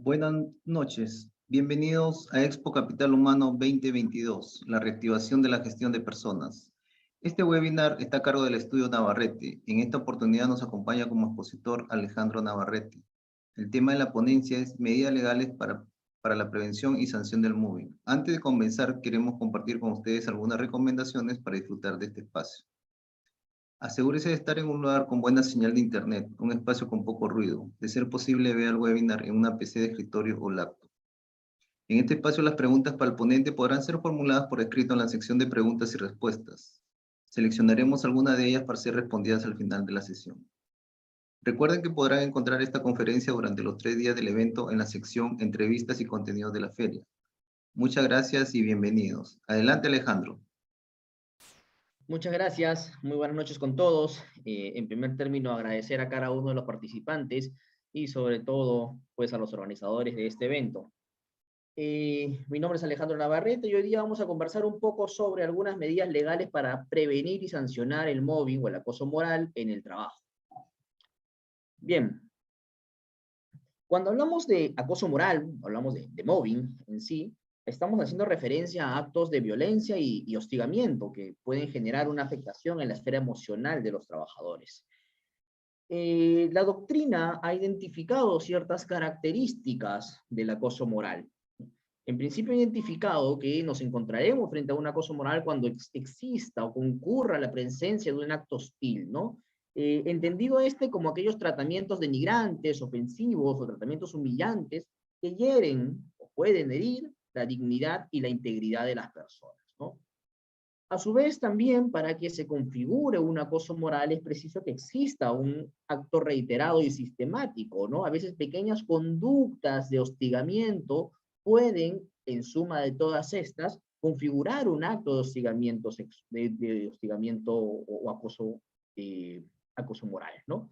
Buenas noches. Bienvenidos a Expo Capital Humano 2022, la reactivación de la gestión de personas. Este webinar está a cargo del estudio Navarrete. En esta oportunidad nos acompaña como expositor Alejandro Navarrete. El tema de la ponencia es medidas legales para la prevención y sanción del mobbing. Antes de comenzar, queremos compartir con ustedes algunas recomendaciones para disfrutar de este espacio. Asegúrese de estar en un lugar con buena señal de internet, un espacio con poco ruido. De ser posible, vea el webinar en una PC de escritorio o laptop. En este espacio, las preguntas para el ponente podrán ser formuladas por escrito en la sección de preguntas y respuestas. Seleccionaremos algunas de ellas para ser respondidas al final de la sesión. Recuerden que podrán encontrar esta conferencia durante los 3 días del evento en la sección Entrevistas y contenidos de la feria. Muchas gracias y bienvenidos. Adelante, Alejandro. Muchas gracias, muy buenas noches con todos. En primer término, agradecer a cada uno de los participantes y sobre todo, pues a los organizadores de este evento. Mi nombre es Alejandro Navarrete y hoy día vamos a conversar un poco sobre algunas medidas legales para prevenir y sancionar el mobbing o el acoso moral en el trabajo. Bien, cuando hablamos de acoso moral, hablamos de mobbing en sí, estamos haciendo referencia a actos de violencia y hostigamiento que pueden generar una afectación en la esfera emocional de los trabajadores. La doctrina ha identificado ciertas características del acoso moral. En principio ha identificado que nos encontraremos frente a un acoso moral cuando exista o concurra la presencia de un acto hostil, ¿no? Entendido como aquellos tratamientos denigrantes, ofensivos o tratamientos humillantes que hieren o pueden herir la dignidad y la integridad de las personas, ¿no? A su vez, también para que se configure un acoso moral es preciso que exista un acto reiterado y sistemático, ¿no? A veces pequeñas conductas de hostigamiento pueden, en suma de todas estas, configurar un acto de hostigamiento, de hostigamiento o acoso, acoso moral, ¿no?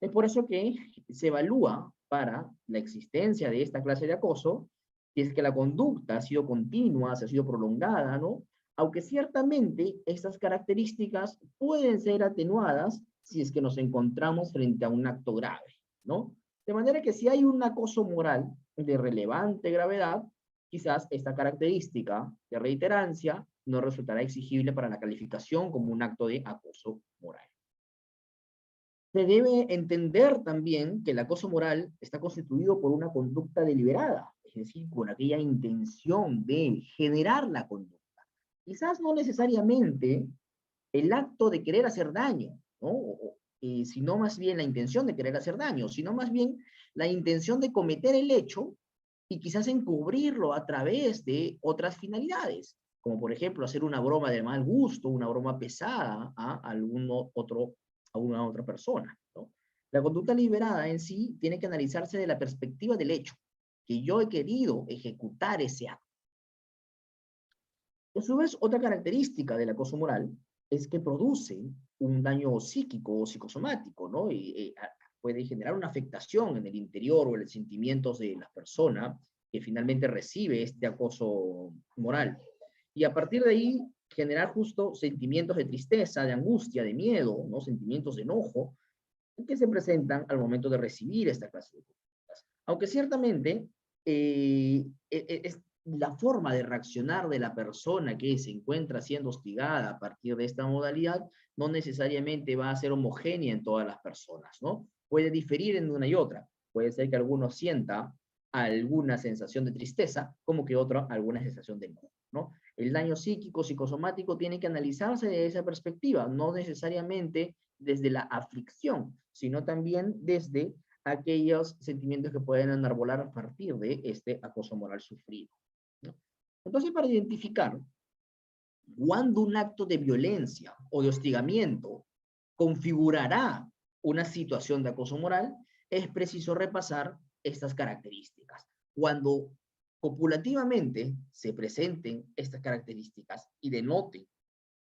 Es por eso que se evalúa para la existencia de esta clase de acoso, si es que la conducta ha sido continua, si ha sido prolongada, ¿no? Aunque ciertamente estas características pueden ser atenuadas si es que nos encontramos frente a un acto grave, ¿no? De manera que si hay un acoso moral de relevante gravedad, quizás esta característica de reiterancia no resultará exigible para la calificación como un acto de acoso moral. Se debe entender también que el acoso moral está constituido por una conducta deliberada, es decir, con aquella intención de generar la conducta. Quizás no necesariamente el acto de querer hacer daño, ¿no? Sino más bien la intención de querer hacer daño, sino más bien la intención de cometer el hecho y quizás encubrirlo a través de otras finalidades, como por ejemplo hacer una broma de mal gusto, una broma pesada a una otra persona, ¿no? La conducta liberada en sí tiene que analizarse de la perspectiva del hecho, que yo he querido ejecutar ese acto. A su vez, otra característica del acoso moral es que produce un daño psíquico o psicosomático, ¿no? Puede generar una afectación en el interior o en los sentimientos de la persona que finalmente recibe este acoso moral. Y a partir de ahí, generar justo sentimientos de tristeza, de angustia, de miedo, ¿no? Sentimientos de enojo, que se presentan al momento de recibir esta clase de conductas. Aunque ciertamente es la forma de reaccionar de la persona que se encuentra siendo hostigada a partir de esta modalidad no necesariamente va a ser homogénea en todas las personas, ¿no? Puede diferir en una y otra. Puede ser que alguno sienta alguna sensación de tristeza, como que otro alguna sensación de enojo, ¿no? El daño psíquico, psicosomático tiene que analizarse desde esa perspectiva, no necesariamente desde la aflicción, sino también desde aquellos sentimientos que pueden enarbolar a partir de este acoso moral sufrido, ¿no? Entonces, para identificar cuándo un acto de violencia o de hostigamiento configurará una situación de acoso moral, es preciso repasar estas características. Cuando copulativamente se presenten estas características y denoten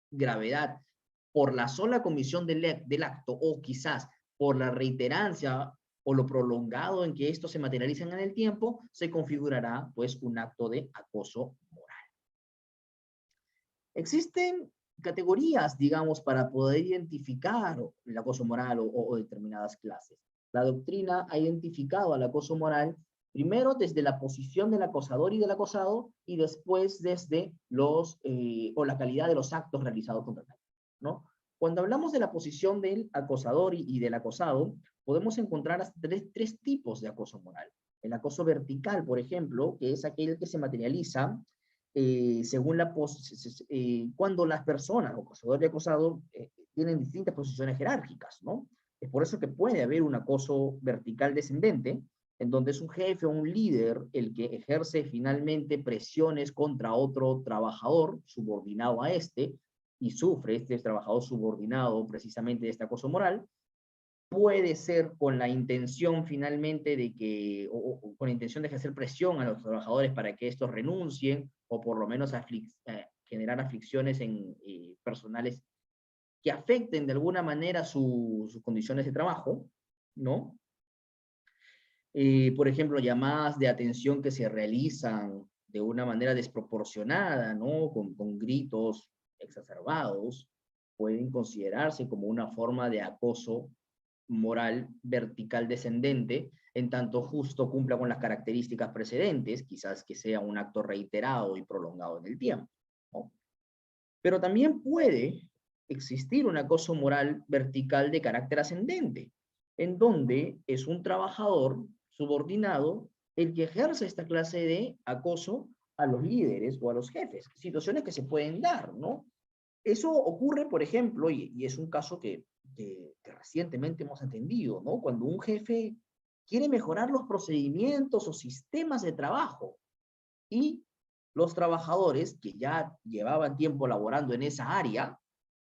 gravedad por la sola comisión del acto o quizás por la reiterancia o lo prolongado en que esto se materializa en el tiempo, se configurará pues un acto de acoso moral. Existen categorías, digamos, para poder identificar el acoso moral o determinadas clases. La doctrina ha identificado al acoso moral Primero desde la posición del acosador y del acosado, y después desde o la calidad de los actos realizados contra él, ¿no? Cuando hablamos de la posición del acosador y del acosado, podemos encontrar hasta tres tipos de acoso moral. El acoso vertical, por ejemplo, que es aquel que se materializa según cuando las personas, acosador y acosado, tienen distintas posiciones jerárquicas, ¿no? Es por eso que puede haber un acoso vertical descendente, en donde es un jefe o un líder el que ejerce finalmente presiones contra otro trabajador subordinado a este, y sufre este trabajador subordinado precisamente de este acoso moral. Puede ser con la intención finalmente de que, o con la intención de ejercer presión a los trabajadores para que estos renuncien, o por lo menos generar aflicciones personales que afecten de alguna manera sus condiciones de trabajo, ¿no? Por ejemplo, llamadas de atención que se realizan de una manera desproporcionada, ¿no? Con gritos exacerbados, pueden considerarse como una forma de acoso moral vertical descendente, en tanto justo cumpla con las características precedentes, quizás que sea un acto reiterado y prolongado en el tiempo, ¿no? Pero también puede existir un acoso moral vertical de carácter ascendente, en donde es un trabajador subordinado el que ejerce esta clase de acoso a los líderes o a los jefes, situaciones que se pueden dar, ¿no? Eso ocurre, por ejemplo, y es un caso que recientemente hemos entendido, ¿no? Cuando un jefe quiere mejorar los procedimientos o sistemas de trabajo y los trabajadores que ya llevaban tiempo laborando en esa área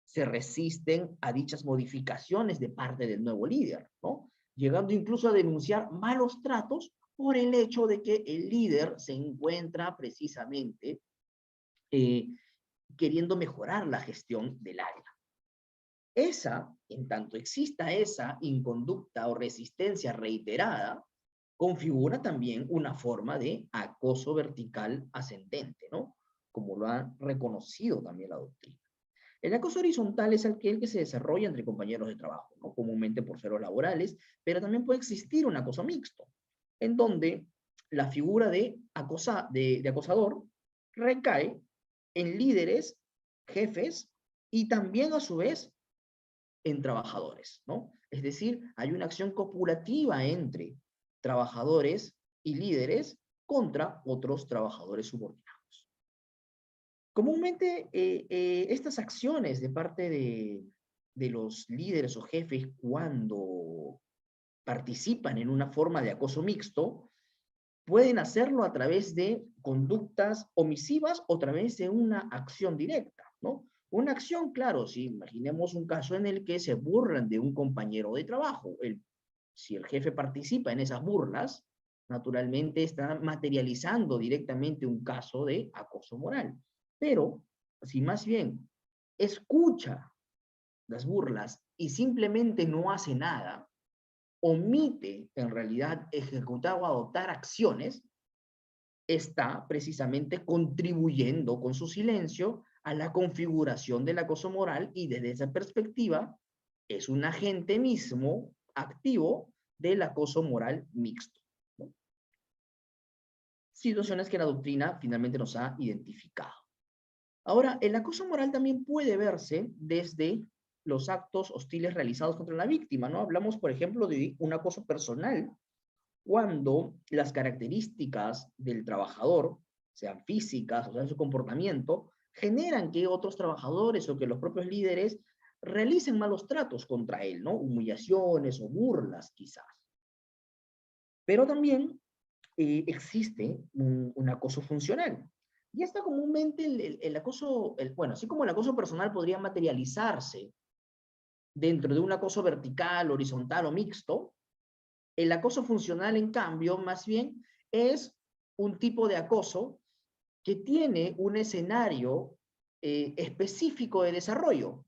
se resisten a dichas modificaciones de parte del nuevo líder, ¿no? Llegando incluso a denunciar malos tratos por el hecho de que el líder se encuentra precisamente eh, queriendo mejorar la gestión del área. En tanto exista esa inconducta o resistencia reiterada, configura también una forma de acoso vertical ascendente, ¿no? Como lo ha reconocido también la doctrina. El acoso horizontal es aquel que se desarrolla entre compañeros de trabajo, ¿no? Comúnmente por ceros laborales, pero también puede existir un acoso mixto, en donde la figura de acosador recae en líderes, jefes, y también a su vez en trabajadores, ¿no? Es decir, hay una acción copulativa entre trabajadores y líderes contra otros trabajadores subordinados. Comúnmente, estas acciones de parte de los líderes o jefes cuando participan en una forma de acoso mixto, pueden hacerlo a través de conductas omisivas o a través de una acción directa, ¿no? Una acción, claro, si imaginemos un caso en el que se burlan de un compañero de trabajo, si el jefe participa en esas burlas, naturalmente está materializando directamente un caso de acoso moral. Pero si más bien escucha las burlas y simplemente no hace nada, omite en realidad ejecutar o adoptar acciones, está precisamente contribuyendo con su silencio a la configuración del acoso moral, y desde esa perspectiva es un agente mismo activo del acoso moral mixto, ¿no? Situaciones que la doctrina finalmente nos ha identificado. Ahora, el acoso moral también puede verse desde los actos hostiles realizados contra la víctima, ¿no? Hablamos, por ejemplo, de un acoso personal cuando las características del trabajador, sean físicas o sea su comportamiento, generan que otros trabajadores o que los propios líderes realicen malos tratos contra él, ¿no? Humillaciones o burlas quizás. Pero también existe un acoso funcional. Y está comúnmente el acoso, bueno, así como el acoso personal podría materializarse dentro de un acoso vertical, horizontal o mixto, el acoso funcional, en cambio, más bien es un tipo de acoso que tiene un escenario específico de desarrollo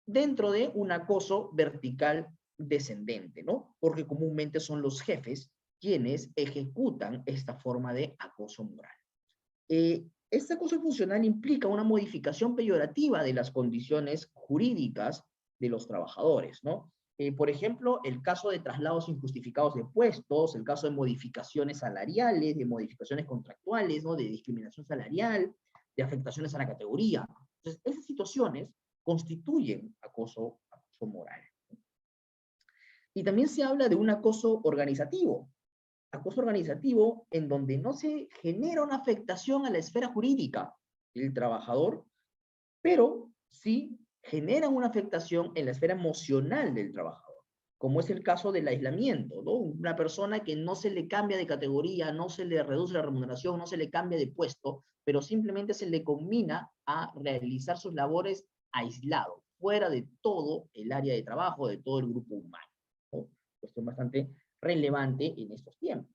dentro de un acoso vertical descendente, ¿no? Porque comúnmente son los jefes quienes ejecutan esta forma de acoso moral. Este acoso funcional implica una modificación peyorativa de las condiciones jurídicas de los trabajadores, ¿no? Por ejemplo, el caso de traslados injustificados de puestos, el caso de modificaciones salariales, de modificaciones contractuales, ¿no? De discriminación salarial, de afectaciones a la categoría. Entonces, esas situaciones constituyen acoso moral. Y también se habla de un acoso organizativo en donde no se genera una afectación a la esfera jurídica del trabajador, pero sí genera una afectación en la esfera emocional del trabajador, como es el caso del aislamiento, ¿no? Una persona que no se le cambia de categoría, no se le reduce la remuneración, no se le cambia de puesto, pero simplemente se le combina a realizar sus labores aislado, fuera de todo el área de trabajo, de todo el grupo humano, ¿no? Cuestión bastante relevante en estos tiempos.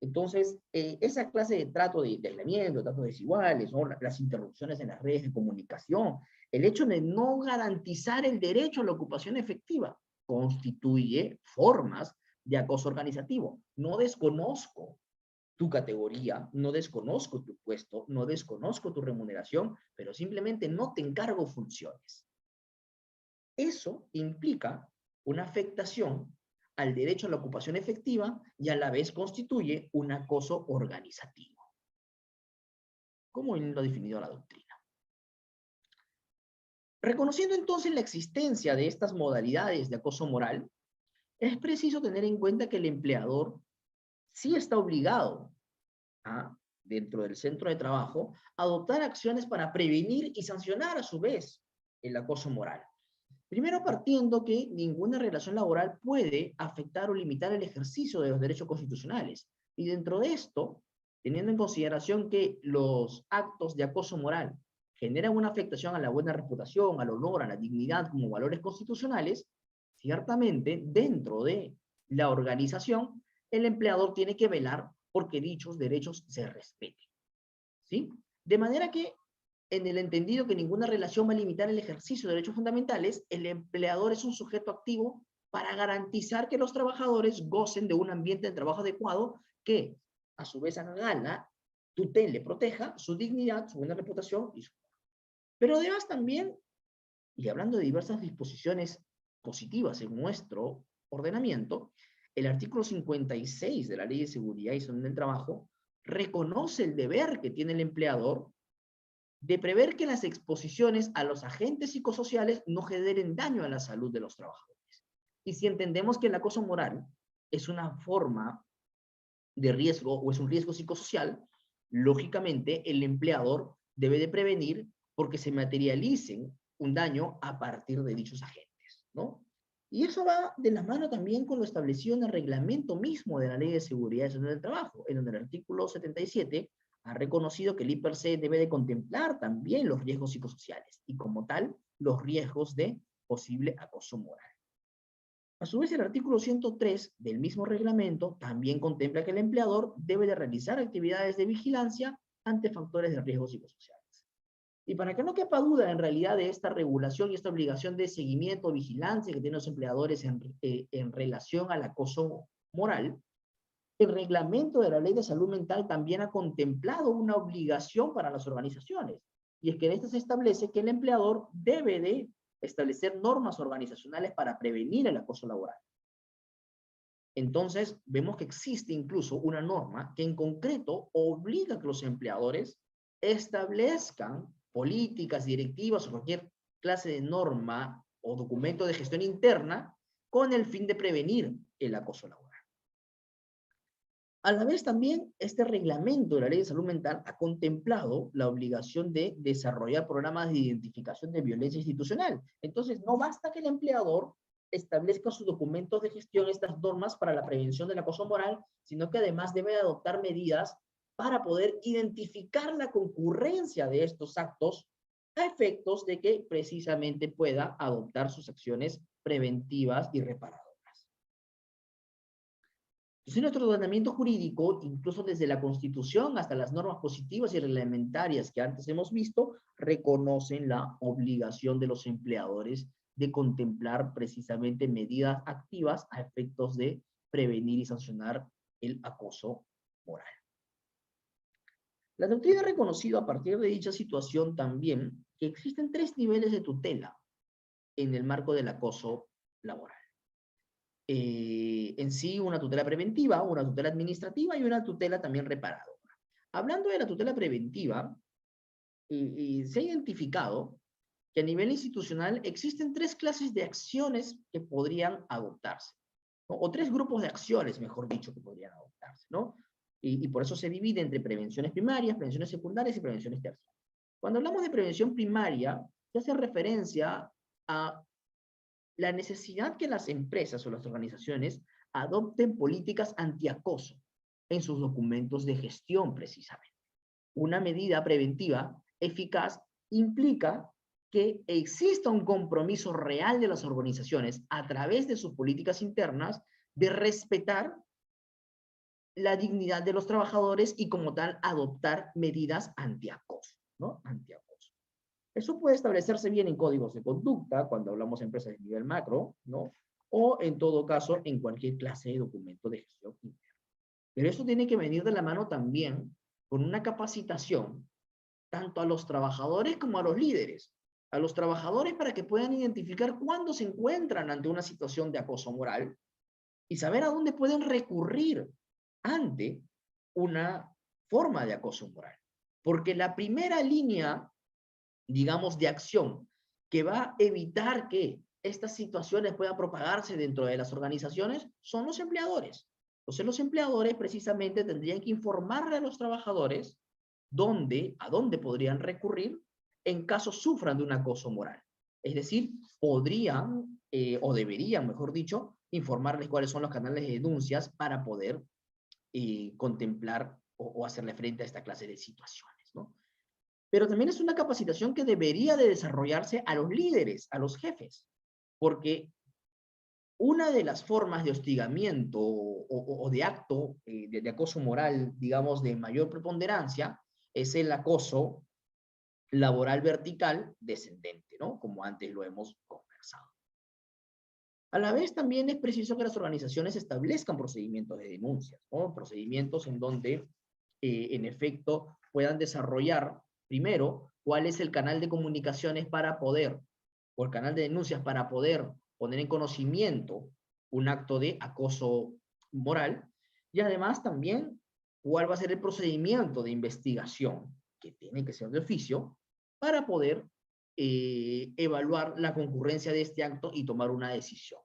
Entonces, esa clase de trato de aislamiento, tratos desiguales, ¿no? Las interrupciones en las redes de comunicación, el hecho de no garantizar el derecho a la ocupación efectiva, constituye formas de acoso organizativo. No desconozco tu categoría, no desconozco tu puesto, no desconozco tu remuneración, pero simplemente no te encargo funciones. Eso implica una afectación al derecho a la ocupación efectiva y a la vez constituye un acoso organizativo, como lo ha definido la doctrina. Reconociendo entonces la existencia de estas modalidades de acoso moral, es preciso tener en cuenta que el empleador sí está obligado a, dentro del centro de trabajo, adoptar acciones para prevenir y sancionar a su vez el acoso moral. Primero partiendo que ninguna relación laboral puede afectar o limitar el ejercicio de los derechos constitucionales. Y dentro de esto, teniendo en consideración que los actos de acoso moral generan una afectación a la buena reputación, al honor, a la dignidad como valores constitucionales, ciertamente dentro de la organización, el empleador tiene que velar porque dichos derechos se respeten. ¿Sí? De manera que en el entendido que ninguna relación va a limitar el ejercicio de derechos fundamentales, el empleador es un sujeto activo para garantizar que los trabajadores gocen de un ambiente de trabajo adecuado que, a su vez, haga tutele, proteja su dignidad, su buena reputación y su... Pero además también, y hablando de diversas disposiciones positivas en nuestro ordenamiento, el artículo 56 de la Ley de Seguridad y Salud del Trabajo reconoce el deber que tiene el empleador de prever que las exposiciones a los agentes psicosociales no generen daño a la salud de los trabajadores. Y si entendemos que el acoso moral es una forma de riesgo o es un riesgo psicosocial, lógicamente el empleador debe de prevenir porque se materialicen un daño a partir de dichos agentes, ¿no? Y eso va de la mano también con lo establecido en el reglamento mismo de la Ley de Seguridad y Salud del Trabajo, en donde el artículo 77 ha reconocido que el IPRC debe de contemplar también los riesgos psicosociales y como tal los riesgos de posible acoso moral. A su vez, el artículo 103 del mismo reglamento también contempla que el empleador debe de realizar actividades de vigilancia ante factores de riesgo psicosociales. Y para que no quepa duda en realidad de esta regulación y esta obligación de seguimiento o vigilancia que tienen los empleadores en relación al acoso moral, el reglamento de la Ley de Salud Mental también ha contemplado una obligación para las organizaciones. Y es que en esta se establece que el empleador debe de establecer normas organizacionales para prevenir el acoso laboral. Entonces, vemos que existe incluso una norma que en concreto obliga a que los empleadores establezcan políticas, directivas o cualquier clase de norma o documento de gestión interna con el fin de prevenir el acoso laboral. A la vez también, este reglamento de la Ley de Salud Mental ha contemplado la obligación de desarrollar programas de identificación de violencia institucional. Entonces, no basta que el empleador establezca sus documentos de gestión, estas normas para la prevención del acoso moral, sino que además debe adoptar medidas para poder identificar la concurrencia de estos actos a efectos de que precisamente pueda adoptar sus acciones preventivas y reparadoras. Entonces, nuestro ordenamiento jurídico, incluso desde la Constitución hasta las normas positivas y reglamentarias que antes hemos visto, reconocen la obligación de los empleadores de contemplar precisamente medidas activas a efectos de prevenir y sancionar el acoso moral. La doctrina ha reconocido a partir de dicha situación también que existen 3 niveles de tutela en el marco del acoso laboral. en sí una tutela preventiva, una tutela administrativa y una tutela también reparadora. Hablando de la tutela preventiva, se ha identificado que a nivel institucional existen tres clases de acciones que podrían adoptarse, ¿no? O tres grupos de acciones, mejor dicho, que podrían adoptarse, ¿no? Y por eso se divide entre prevenciones primarias, prevenciones secundarias y prevenciones terciarias. Cuando hablamos de prevención primaria, se hace referencia a la necesidad que las empresas o las organizaciones adopten políticas antiacoso en sus documentos de gestión, precisamente. Una medida preventiva eficaz implica que exista un compromiso real de las organizaciones a través de sus políticas internas de respetar la dignidad de los trabajadores y como tal adoptar medidas antiacoso, ¿no? Antiacoso. Eso puede establecerse bien en códigos de conducta, cuando hablamos de empresas de nivel macro, ¿no? O en todo caso en cualquier clase de documento de gestión interna. Pero eso tiene que venir de la mano también con una capacitación tanto a los trabajadores como a los líderes. A los trabajadores para que puedan identificar cuándo se encuentran ante una situación de acoso moral y saber a dónde pueden recurrir ante una forma de acoso moral. Porque la primera línea, digamos, de acción que va a evitar que estas situaciones puedan propagarse dentro de las organizaciones son los empleadores. Entonces los empleadores precisamente tendrían que informarle a los trabajadores a dónde podrían recurrir en caso sufran de un acoso moral. Es decir, podrían, o deberían, mejor dicho, informarles cuáles son los canales de denuncias para poder contemplar o hacerle frente a esta clase de situaciones, ¿no? Pero también es una capacitación que debería de desarrollarse a los líderes, a los jefes, porque una de las formas de hostigamiento o de acto de acoso moral, digamos, de mayor preponderancia, es el acoso laboral vertical descendente, ¿no? Como antes lo hemos conversado. A la vez también es preciso que las organizaciones establezcan procedimientos de denuncias, ¿no? Procedimientos en donde, en efecto, puedan desarrollar, primero, cuál es el canal de comunicaciones para poder, o el canal de denuncias para poder poner en conocimiento un acto de acoso moral, y además también cuál va a ser el procedimiento de investigación, que tiene que ser de oficio, para poder evaluar la concurrencia de este acto y tomar una decisión.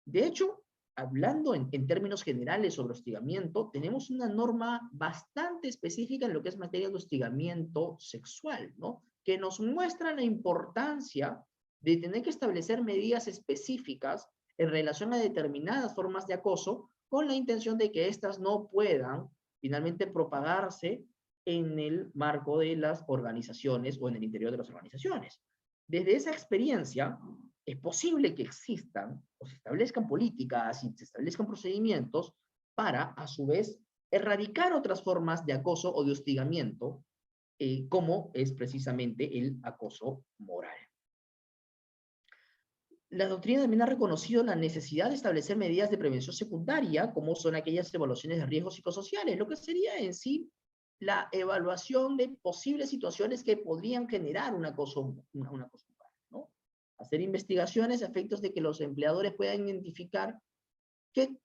De hecho, hablando en términos generales sobre hostigamiento, tenemos una norma bastante específica en lo que es materia de hostigamiento sexual, ¿no? Que nos muestra la importancia de tener que establecer medidas específicas en relación a determinadas formas de acoso con la intención de que éstas no puedan finalmente propagarse en el marco de las organizaciones o en el interior de las organizaciones. Desde esa experiencia, es posible que existan o se establezcan políticas y se establezcan procedimientos para, a su vez, erradicar otras formas de acoso o de hostigamiento, como es precisamente el acoso moral. La doctrina también ha reconocido la necesidad de establecer medidas de prevención secundaria, como son aquellas evaluaciones de riesgos psicosociales, lo que sería en sí la evaluación de posibles situaciones que podrían generar un acoso moral, ¿no? Hacer investigaciones a efectos de que los empleadores puedan identificar qué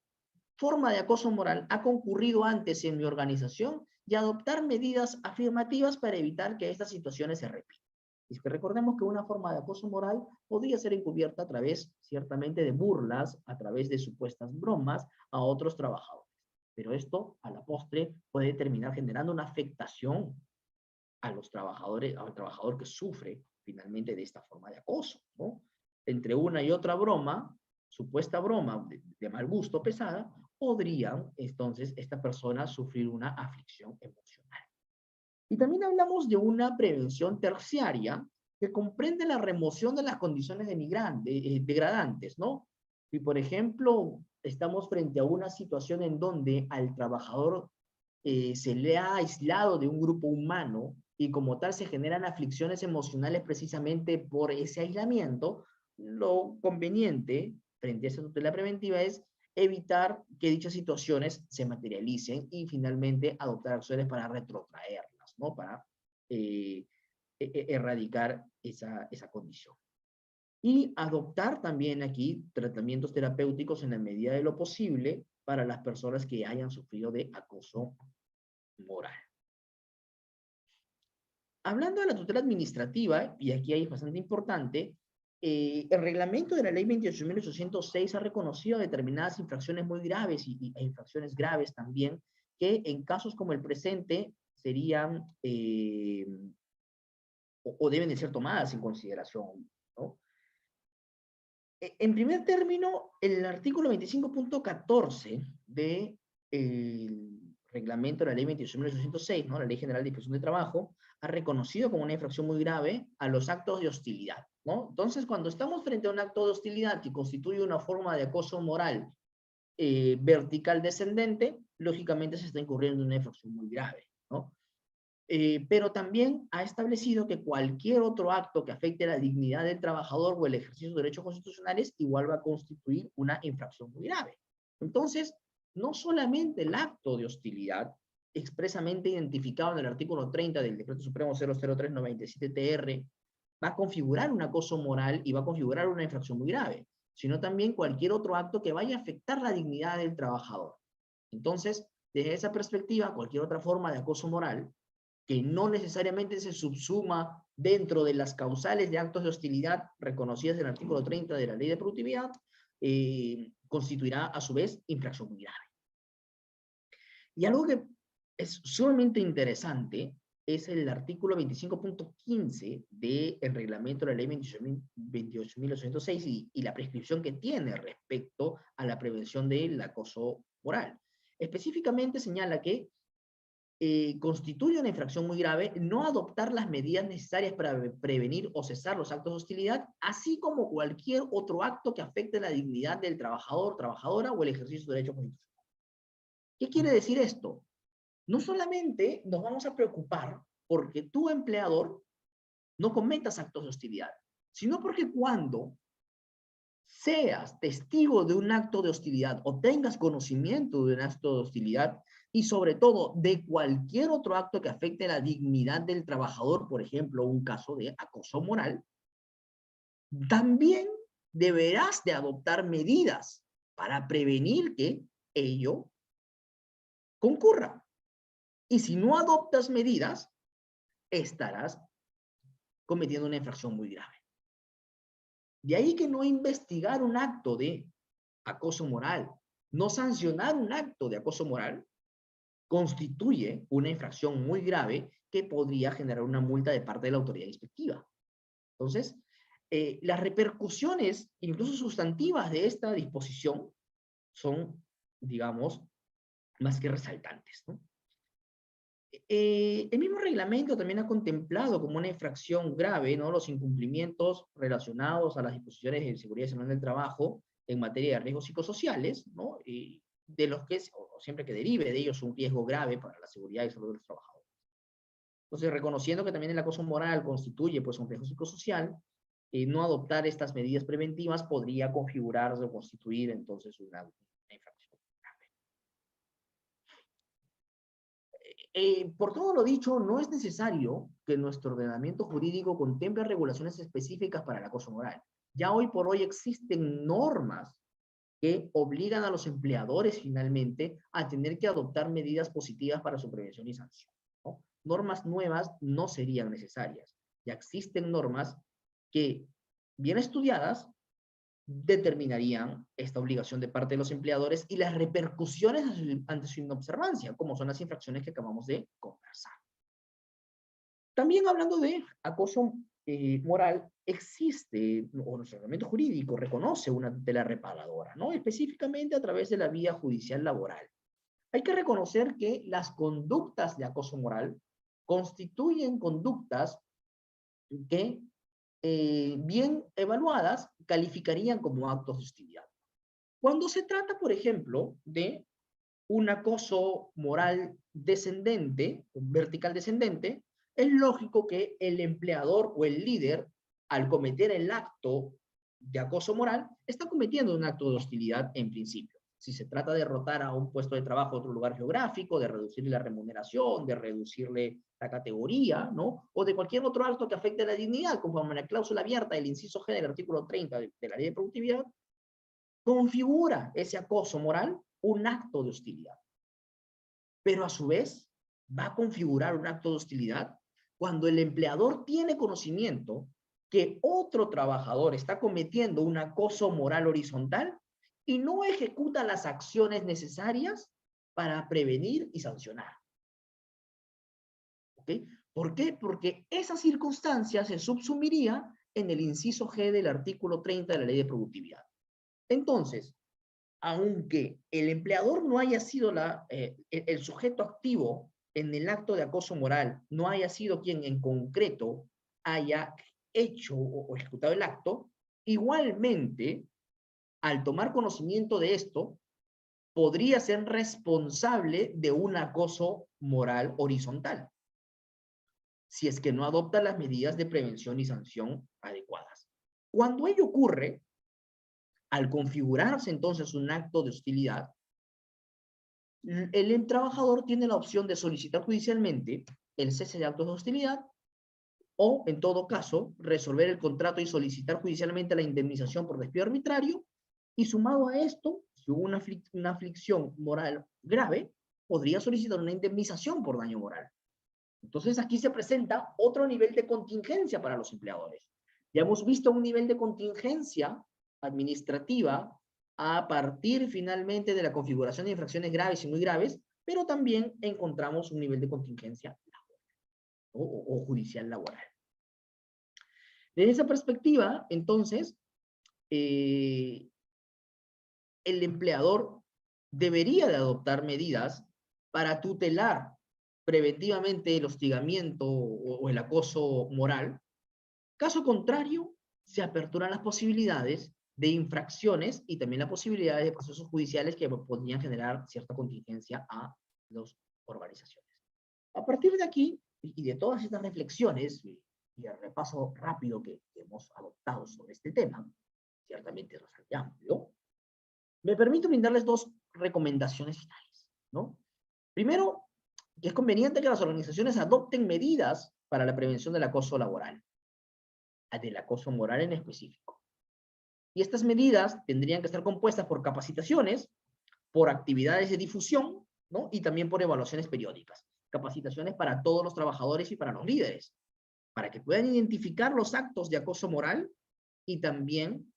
forma de acoso moral ha concurrido antes en mi organización y adoptar medidas afirmativas para evitar que estas situaciones se repitan. Es que recordemos que una forma de acoso moral podría ser encubierta a través, ciertamente, de burlas, a través de supuestas bromas a otros trabajadores. Pero esto, a la postre, puede terminar generando una afectación a los trabajadores, al trabajador que sufre finalmente de esta forma de acoso, ¿no? Entre una y otra broma, supuesta broma de mal gusto pesada, podrían entonces esta persona sufrir una aflicción emocional. Y también hablamos de una prevención terciaria que comprende la remoción de las condiciones degradantes, ¿no? Si, por ejemplo, estamos frente a una situación en donde al trabajador se le ha aislado de un grupo humano y como tal se generan aflicciones emocionales precisamente por ese aislamiento, lo conveniente frente a esa tutela preventiva es evitar que dichas situaciones se materialicen y finalmente adoptar acciones para retrotraerlas, ¿no? Para erradicar esa condición. y adoptar también aquí tratamientos terapéuticos en la medida de lo posible para las personas que hayan sufrido de acoso moral. Hablando de la tutela administrativa, y aquí es bastante importante, el reglamento de la ley 28.806 ha reconocido determinadas infracciones muy graves e infracciones graves también, que en casos como el presente serían o deben de ser tomadas en consideración, ¿no? En primer término, el artículo 25.14 del reglamento de la ley 28.806, ¿no? La Ley General de Inspección de Trabajo, ha reconocido como una infracción muy grave a los actos de hostilidad, ¿no? Entonces, cuando estamos frente a un acto de hostilidad que constituye una forma de acoso moral vertical descendente, lógicamente se está incurriendo en una infracción muy grave, ¿no? Pero también ha establecido que cualquier otro acto que afecte la dignidad del trabajador o el ejercicio de derechos constitucionales igual va a constituir una infracción muy grave. Entonces, no solamente el acto de hostilidad, expresamente identificado en el artículo 30 del Decreto Supremo 00397-TR, va a configurar un acoso moral y va a configurar una infracción muy grave, sino también cualquier otro acto que vaya a afectar la dignidad del trabajador. Entonces, desde esa perspectiva, cualquier otra forma de acoso moral que no necesariamente se subsuma dentro de las causales de actos de hostilidad reconocidas en el artículo 30 de la Ley de Productividad, constituirá a su vez infracción muy grave. Y algo que es sumamente interesante es el artículo 25.15 del reglamento de la Ley 28.806 y la prescripción que tiene respecto a la prevención del acoso moral. Específicamente señala que constituye una infracción muy grave no adoptar las medidas necesarias para prevenir o cesar los actos de hostilidad, así como cualquier otro acto que afecte la dignidad del trabajador, trabajadora o el ejercicio de derechos constitucionales. ¿Qué quiere decir esto? No solamente nos vamos a preocupar porque tu empleador no cometas actos de hostilidad, sino porque cuando seas testigo de un acto de hostilidad o tengas conocimiento de un acto de hostilidad y sobre todo de cualquier otro acto que afecte la dignidad del trabajador, por ejemplo, un caso de acoso moral, también deberás de adoptar medidas para prevenir que ello concurra. Y si no adoptas medidas, estarás cometiendo una infracción muy grave. De ahí que no investigar un acto de acoso moral, no sancionar un acto de acoso moral, constituye una infracción muy grave que podría generar una multa de parte de la autoridad inspectiva. Entonces, las repercusiones, incluso sustantivas de esta disposición, son, digamos, más que resaltantes, ¿no? El mismo reglamento también ha contemplado como una infracción grave, ¿no?, los incumplimientos relacionados a las disposiciones de seguridad y salud del trabajo en materia de riesgos psicosociales, ¿no?, y de los que, o siempre que derive de ellos, un riesgo grave para la seguridad y salud de los trabajadores. Entonces, reconociendo que también el acoso moral constituye pues un riesgo psicosocial, no adoptar estas medidas preventivas podría configurarse o constituir entonces una infracción grave. Por todo lo dicho, no es necesario que nuestro ordenamiento jurídico contemple regulaciones específicas para el acoso moral. Ya hoy por hoy existen normas que obligan a los empleadores finalmente a tener que adoptar medidas positivas para su prevención y sanción, ¿no? Normas nuevas no serían necesarias. Ya existen normas que, bien estudiadas, determinarían esta obligación de parte de los empleadores y las repercusiones ante su inobservancia, como son las infracciones que acabamos de conversar. También hablando de acoso moral, existe, o nuestro ordenamiento jurídico reconoce una tutela reparadora, ¿no?, específicamente a través de la vía judicial laboral. Hay que reconocer que las conductas de acoso moral constituyen conductas que, bien evaluadas, calificarían como actos de hostilidad. Cuando se trata, por ejemplo, de un acoso moral descendente, vertical descendente, es lógico que el empleador o el líder, al cometer el acto de acoso moral, está cometiendo un acto de hostilidad en principio. Si se trata de rotar a un puesto de trabajo a otro lugar geográfico, de reducirle la remuneración, de reducirle la categoría, ¿no? O de cualquier otro acto que afecte la dignidad, conforme a la cláusula abierta del inciso G del artículo 30 de la Ley de Productividad, configura ese acoso moral un acto de hostilidad. Pero a su vez, va a configurar un acto de hostilidad cuando el empleador tiene conocimiento que otro trabajador está cometiendo un acoso moral horizontal y no ejecuta las acciones necesarias para prevenir y sancionar. ¿Ok? ¿Por qué? Porque esa circunstancia se subsumiría en el inciso G del artículo 30 de la Ley de Productividad. Entonces, aunque el empleador no haya sido el sujeto activo en el acto de acoso moral, no haya sido quien en concreto haya hecho o ejecutado el acto, igualmente, al tomar conocimiento de esto, podría ser responsable de un acoso moral horizontal, si es que no adopta las medidas de prevención y sanción adecuadas. Cuando ello ocurre, al configurarse entonces un acto de hostilidad, el trabajador tiene la opción de solicitar judicialmente el cese de actos de hostilidad o, en todo caso, resolver el contrato y solicitar judicialmente la indemnización por despido arbitrario, y sumado a esto, si hubo una aflicción moral grave, podría solicitar una indemnización por daño moral. Entonces aquí se presenta otro nivel de contingencia para los empleadores. Ya hemos visto un nivel de contingencia administrativa a partir finalmente de la configuración de infracciones graves y muy graves, pero también encontramos un nivel de contingencia laboral o judicial laboral. Desde esa perspectiva, entonces, el empleador debería de adoptar medidas para tutelar preventivamente el hostigamiento o el acoso moral. Caso contrario, se aperturan las posibilidades de infracciones y también las posibilidades de procesos judiciales que podrían generar cierta contingencia a las organizaciones. A partir de aquí, y de todas estas reflexiones, y el repaso rápido que hemos adoptado sobre este tema, ciertamente es bastante amplio, me permito brindarles dos recomendaciones finales, ¿no? Primero, que es conveniente que las organizaciones adopten medidas para la prevención del acoso laboral, del acoso moral en específico. Y estas medidas tendrían que estar compuestas por capacitaciones, por actividades de difusión, ¿no? Y también por evaluaciones periódicas. Capacitaciones para todos los trabajadores y para los líderes, para que puedan identificar los actos de acoso moral y también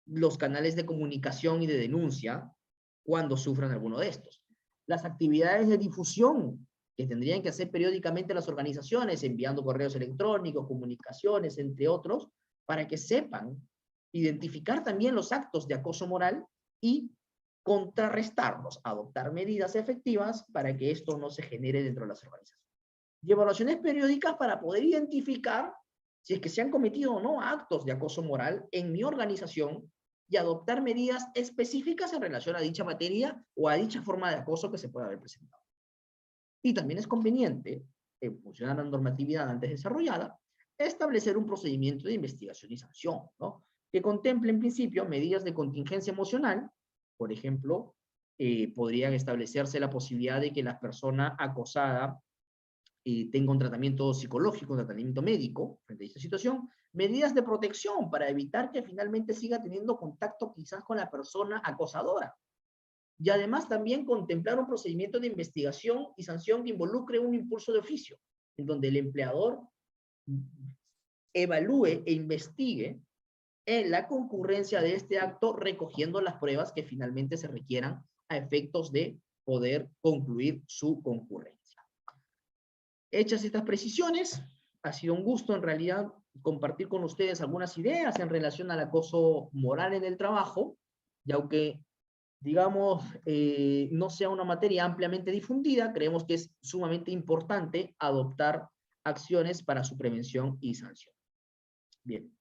los canales de comunicación y de denuncia cuando sufran alguno de estos. Las actividades de difusión que tendrían que hacer periódicamente las organizaciones, enviando correos electrónicos, comunicaciones, entre otros, para que sepan identificar también los actos de acoso moral y contrarrestarlos, adoptar medidas efectivas para que esto no se genere dentro de las organizaciones. Y evaluaciones periódicas para poder identificar si es que se han cometido o no actos de acoso moral en mi organización y adoptar medidas específicas en relación a dicha materia o a dicha forma de acoso que se pueda haber presentado. Y también es conveniente, en función a la normatividad antes desarrollada, establecer un procedimiento de investigación y sanción, ¿no? Que contemple en principio medidas de contingencia emocional. Por ejemplo, podrían establecerse la posibilidad de que la persona acosada tenga un tratamiento psicológico, un tratamiento médico frente a esta situación, medidas de protección para evitar que finalmente siga teniendo contacto quizás con la persona acosadora. Y además también contemplar un procedimiento de investigación y sanción que involucre un impulso de oficio, en donde el empleador evalúe e investigue en la concurrencia de este acto, recogiendo las pruebas que finalmente se requieran a efectos de poder concluir su concurrencia. Hechas estas precisiones, ha sido un gusto en realidad compartir con ustedes algunas ideas en relación al acoso moral en el trabajo, y aunque digamos, no sea una materia ampliamente difundida, creemos que es sumamente importante adoptar acciones para su prevención y sanción. Bien.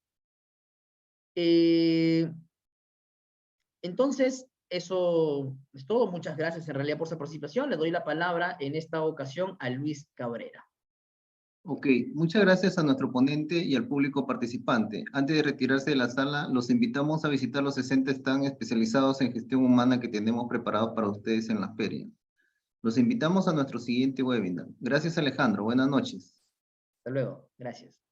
Entonces, eso es todo. Muchas gracias en realidad por su participación. Le doy la palabra en esta ocasión a Luis Cabrera. Ok, muchas gracias a nuestro ponente y al público participante. Antes de retirarse de la sala, los invitamos a visitar los 60 stands especializados en gestión humana que tenemos preparados para ustedes en la feria. Los invitamos a nuestro siguiente webinar. Gracias, Alejandro. Buenas noches. Hasta luego. Gracias.